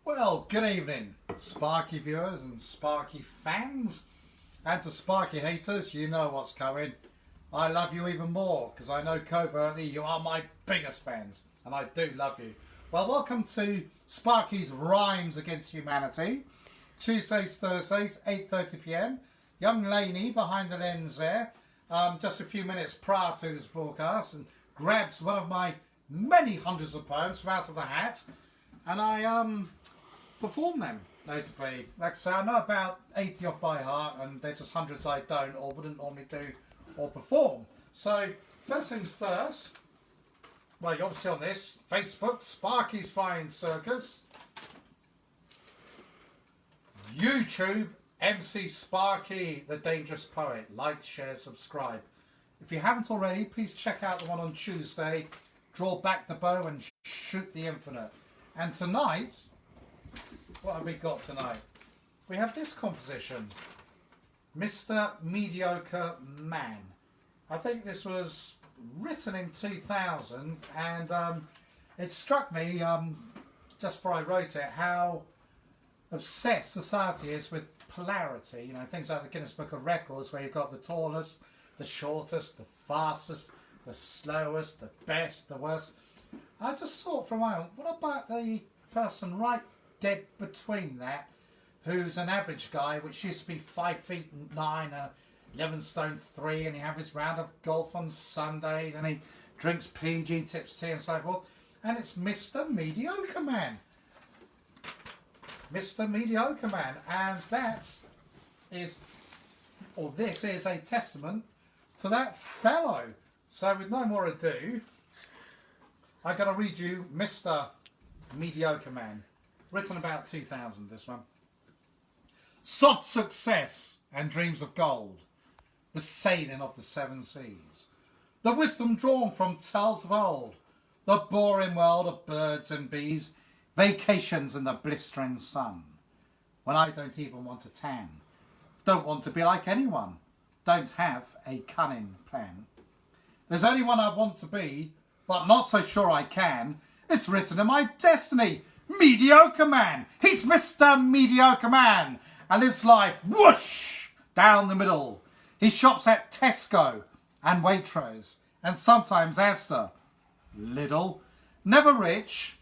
Well, good evening, Sparky viewers and Sparky fans. And to Sparky haters, you know what's coming. I love you even more because I know covertly you are my biggest fans and I do love you. Well, welcome to Sparky's Rhymes Against Humanity. Tuesdays, Thursdays, 8:30 p.m. Young Laney behind the lens there, just a few minutes prior to this broadcast, and grabs one of my many hundreds of poems from out of the hat, and I perform them, notably. Like I say, I know about 80 off by heart, and they're just hundreds I don't or wouldn't normally do or perform. So, first things first, well, you're obviously on this, Facebook, Sparky's Flying Circus, YouTube, MC Sparky, the Dangerous Poet. Like, share, subscribe. If you haven't already, please check out the one on Tuesday, Draw Back the Bow and Shoot the Infinite. And tonight, what have we got tonight? We have this composition, Mr. Mediocre Man. I think this was written in 2000, and it struck me, just before I wrote it, how obsessed society is with polarity. You know, things like the Guinness Book of Records, where you've got the tallest, the shortest, the fastest, the slowest, the best, the worst. I just thought for a moment, what about the person right dead between that, who's an average guy, which used to be 5'9", 11 stone 3, and he have his round of golf on Sundays, and he drinks PG, tips tea and so forth, and it's Mr. Mediocre Man. Mr. Mediocre Man, and this is a testament to that fellow. So with no more ado, I'm going to read you Mr. Mediocre Man, written about 2000, this one. Sought success and dreams of gold, the sailing of the seven seas, the wisdom drawn from tales of old, the boring world of birds and bees, vacations in the blistering sun, when I don't even want to tan, don't want to be like anyone, don't have a cunning plan. There's only one I want to be, but not so sure I can. It's written in my destiny, Mediocre Man. He's Mr. Mediocre Man and lives life whoosh down the middle. He shops at Tesco and Waitrose and sometimes Asda. Lidl, never rich,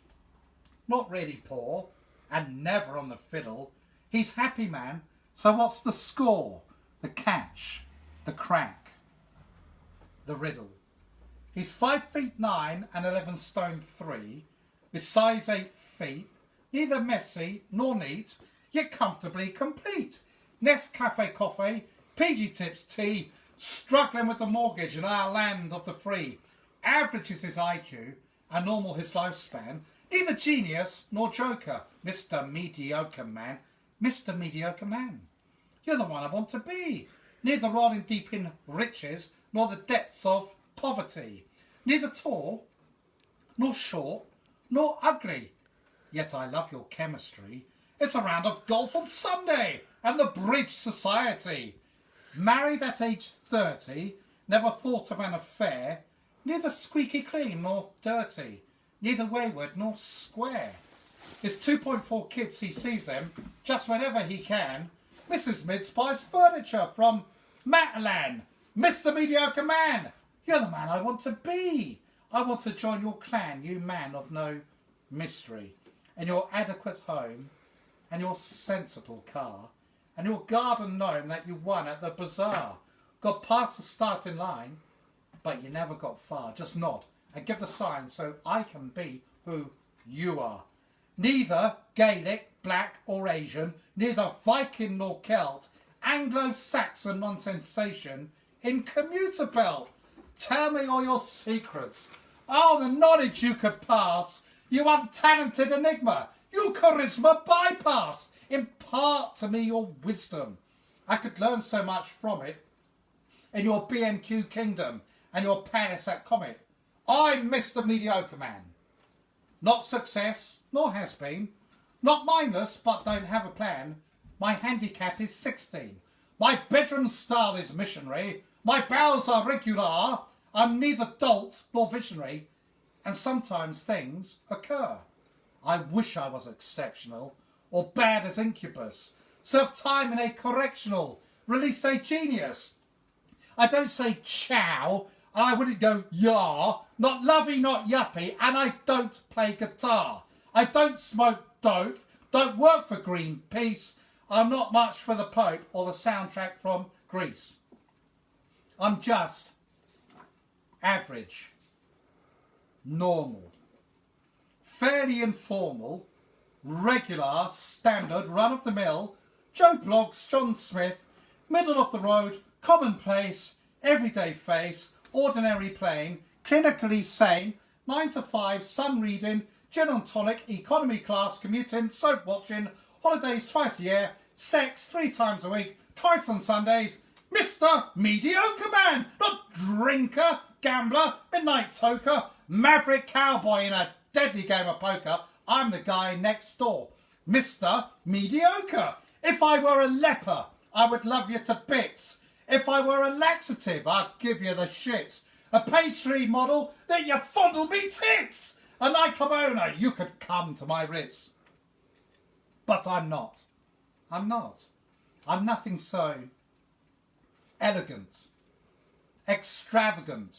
not really poor, and never on the fiddle. He's happy man, so what's the score? The catch, the crack, the riddle. He's 5'9" and 11 stone 3, with size 8 feet, neither messy nor neat, yet comfortably complete. Nescafe coffee, PG tips tea, struggling with the mortgage in our land of the free. Average is his IQ, and normal his lifespan. Neither genius nor joker, Mr. Mediocre Man. Mr. Mediocre Man, you're the one I want to be. Neither rolling deep in riches, nor the depths of poverty. Neither tall, nor short, nor ugly. Yet I love your chemistry. It's a round of golf on Sunday, and the bridge society. Married at age 30, never thought of an affair. Neither squeaky clean nor dirty. Neither wayward nor square. His 2.4 kids, he sees them just whenever he can. Mrs. Mid buys furniture from Matalan. Mr. Mediocre Man, you're the man I want to be. I want to join your clan, you man of no mystery, and your adequate home, and your sensible car, and your garden gnome that you won at the bazaar. Got past the starting line, but you never got far. Just nod and give the sign so I can be who you are. Neither Gaelic, black or Asian, neither Viking nor Celt, Anglo-Saxon non-sensation in commuter belt. Tell me all your secrets. Oh, the knowledge you could pass. You untalented enigma. You charisma bypass. Impart to me your wisdom. I could learn so much from it in your B&Q kingdom and your palace at Comet. I'm Mr. Mediocre Man. Not success, nor has been. Not mindless, but don't have a plan. My handicap is 16. My bedroom style is missionary. My bowels are regular. I'm neither dolt nor visionary. And sometimes things occur. I wish I was exceptional, or bad as incubus. Served time in a correctional, released a genius. I don't say chow, and I wouldn't go yah, not lovey, not yuppie, and I don't play guitar. I don't smoke dope, don't work for Greenpeace. I'm not much for the Pope or the soundtrack from Greece. I'm just average, normal, fairly informal, regular, standard, run-of-the-mill, Joe Bloggs, John Smith, middle of the road, commonplace, everyday face, ordinary plain, clinically sane, 9 to 5, sun reading, gin and tonic, economy class, commuting, soap watching, holidays twice a year, sex 3 times a week, twice on Sundays, Mr. Mediocre Man, not drinker, gambler, midnight toker, maverick cowboy in a deadly game of poker. I'm the guy next door, Mr. Mediocre. If I were a leper, I would love you to bits. If I were a laxative, I'd give you the shits. A pastry model, then you fondle me tits. A nightclub owner, you could come to my Ritz. But I'm not. I'm not. I'm nothing so elegant, extravagant,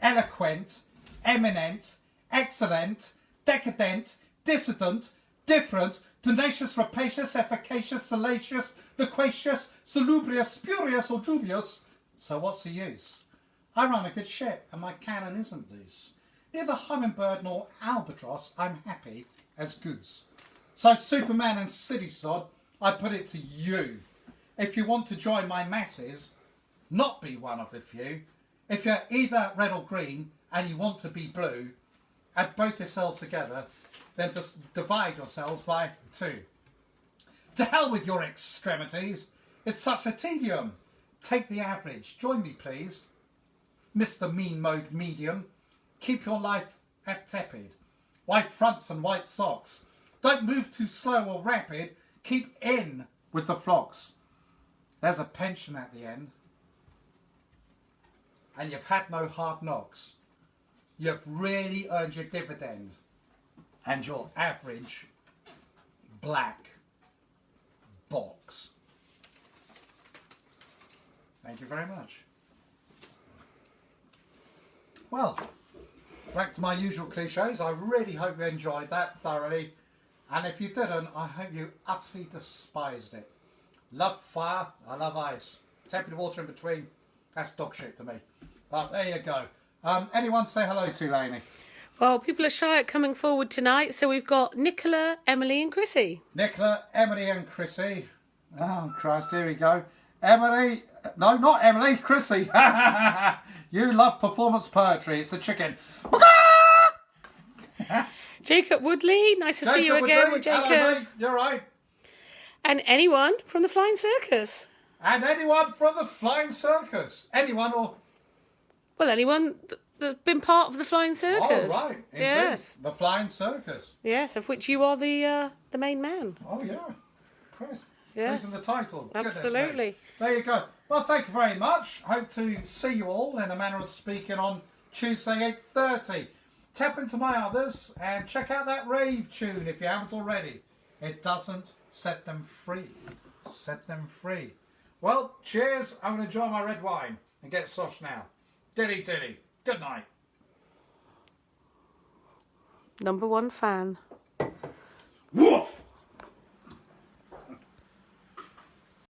eloquent, eminent, excellent, decadent, dissident, different, tenacious, rapacious, efficacious, salacious, loquacious, salubrious, spurious or dubious. So what's the use? I run a good ship and my cannon isn't loose. Neither hummingbird nor albatross, I'm happy as goose. So Superman and City Sod, I put it to you. If you want to join my masses, not be one of the few. If you're either red or green and you want to be blue, add both yourselves together, then just divide yourselves by 2. To hell with your extremities. It's such a tedium. Take the average. Join me, please. Mr. Mean Mode Medium. Keep your life at tepid. White fronts and white socks. Don't move too slow or rapid. Keep in with the flocks. There's a pension at the end. And you've had no hard knocks. You've really earned your dividend. And your average black box. Thank you very much. Well, back to my usual cliches. I really hope you enjoyed that thoroughly. And if you didn't, I hope you utterly despised it. Love fire, I love ice. Tepid water in between, that's dog shit to me. But there you go. Anyone say hello to Lainey? Well, people are shy at coming forward tonight, so we've got Nicola, Emily and Chrissy. Nicola, Emily and Chrissy. Oh, Christ, here we go. Emily, no, not Emily, Chrissy. You love performance poetry, it's the chicken. Jacob Woodley, nice to see you again. Woodley. Jacob. Hello, mate. You're right. And anyone from the Flying Circus. And anyone from the Flying Circus. Anyone or... Well, anyone that's been part of the Flying Circus. Oh, right. Indeed. Yes. The Flying Circus. Yes, of which you are the main man. Oh, yeah. Chris. Yes. Losing the title. Absolutely. There you go. Well, thank you very much. Hope to see you all in a manner of speaking on Tuesday 8:30. Tap into my others and check out that rave tune if you haven't already. It doesn't set them free. Set them free. Well, cheers. I'm going to enjoy my red wine and get sosh now. Dilly dilly. Good night. #1 fan.